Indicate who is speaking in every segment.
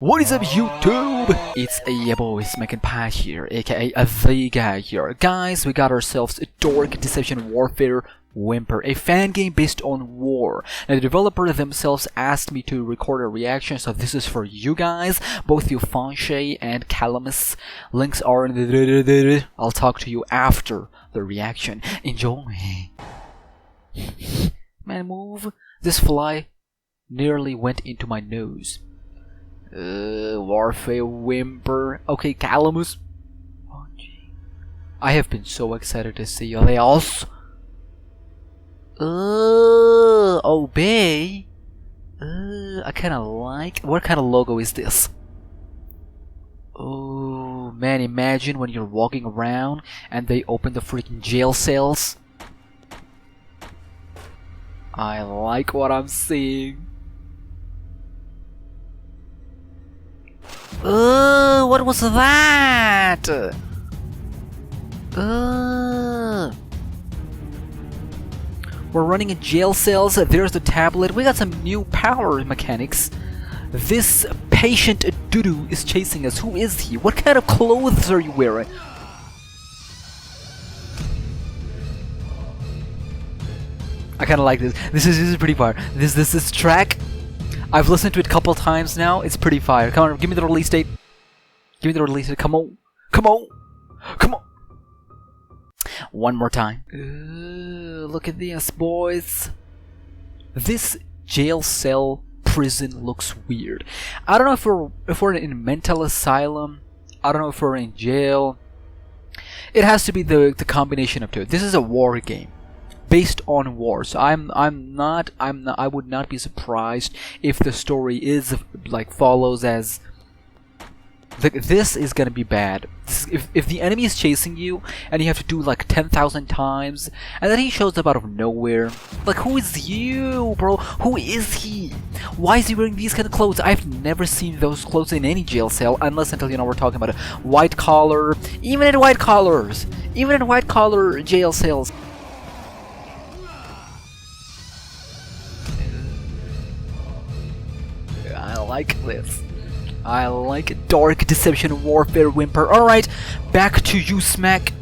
Speaker 1: What is up, YouTube? It's your boy SmackNPie here, aka the guy here. Guys, we got ourselves a Dork Deception Warfare Whimper, a fan game based on war. Now, the developer themselves asked me to record a reaction, so this is for you guys, both you Fanshay and Calamus. Links are in the I'll talk to you after the reaction. Enjoy. Man, move. This fly nearly went into my nose. Warfare Whimper. Okay, Calamus. Oh, gee. I have been so excited to see you else. Obey. I kinda like. What kind of logo is this? Oh man, imagine when you're walking around and they open the freaking jail cells. I like what I'm seeing. What was that? We're running in jail cells. There's the tablet. We got some new power mechanics. This patient doo-doo is chasing us. Who is he? What kind of clothes are you wearing? I kind of like this. This is pretty far. This track. I've listened to it a couple times now. It's pretty fire. Come on, give me the release date. Give me the release date. Come on. Come on. Come on. One more time. Look at this, boys. This jail cell prison looks weird. I don't know if we're in a mental asylum. I don't know if we're in jail. It has to be the combination of two. This is a war game based on war, so I would not be surprised if the story is like follows as this is gonna be bad. If the enemy is chasing you and you have to do like 10,000 times and then he shows up out of nowhere, like, who is you, bro? Who is he? Why is he wearing these kind of clothes? I've never seen those clothes in any jail cell unless until, you know, we're talking about a white collar. Even in white collar jail cells. I like this. I like Dark Deception Warfare Whimper. Alright, back to you, Smack,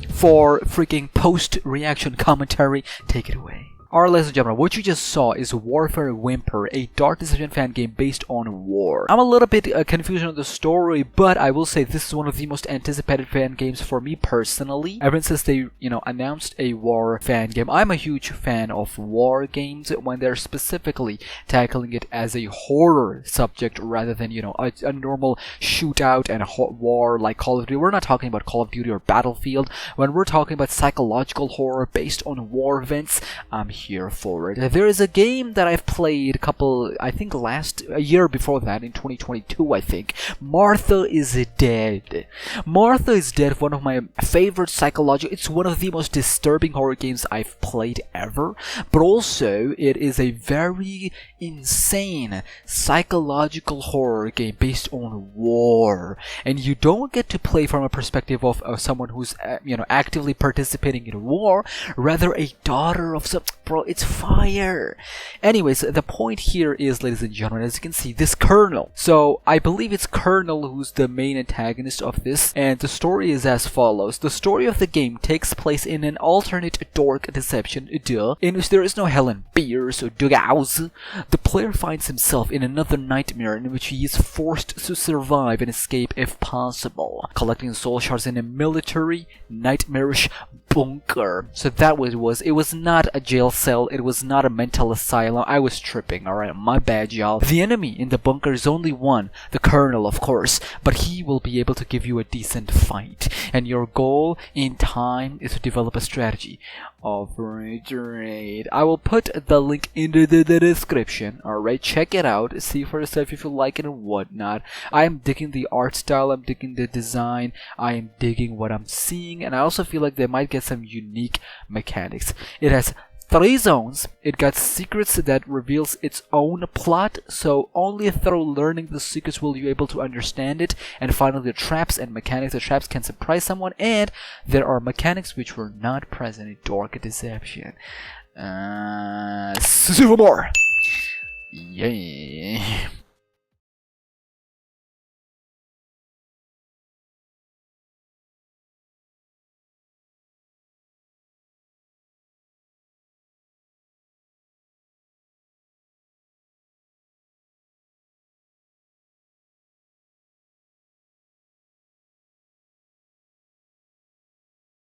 Speaker 1: for freaking post-reaction commentary. Take it away. Alright, ladies and gentlemen, what you just saw is Warfare Whimper, a Dark Deception fan game based on war. I'm a little bit confused on the story, but I will say this is one of the most anticipated fan games for me personally. Ever since they, you know, announced a war fan game, I'm a huge fan of war games when they're specifically tackling it as a horror subject rather than, you know, a normal shootout and war like Call of Duty. We're not talking about Call of Duty or Battlefield. When we're talking about psychological horror based on war events, I'm here for it. There is a game that I've played a year before that, in 2022, I think. Martha is Dead. Martha is Dead, one of my favorite psychological. It's one of the most disturbing horror games I've played ever, but also it is a very insane psychological horror game based on war, and you don't get to play from a perspective of someone who's you know, actively participating in war, rather a daughter of some. Bro, it's fire. Anyways, the point here is, ladies and gentlemen, as you can see, this Colonel. So, I believe it's Colonel who's the main antagonist of this, and the story is as follows. The story of the game takes place in an alternate Dork Deception, in which there is no hell and beers or dugouts. The player finds himself in another nightmare in which he is forced to survive and escape if possible, collecting soul shards in a military, nightmarish bunker. So that was it was not a jail cell, it was not a mental asylum. I was tripping, alright, my bad, y'all. The enemy in the bunker is only one, the Colonel, of course, but he will be able to give you a decent fight, and your goal in time is to develop a strategy of raid. I will put the link in the description. Alright, check it out, see for yourself if you like it and whatnot. I am digging the art style, I'm digging the design, I am digging what I'm seeing, and I also feel like they might get some unique mechanics. It has 3 zones. It got secrets that reveals its own plot, so only through learning the secrets will you be able to understand it. And finally, the traps and mechanics. The traps can surprise someone, and there are mechanics which were not present in Dark Deception. Super more! Yay!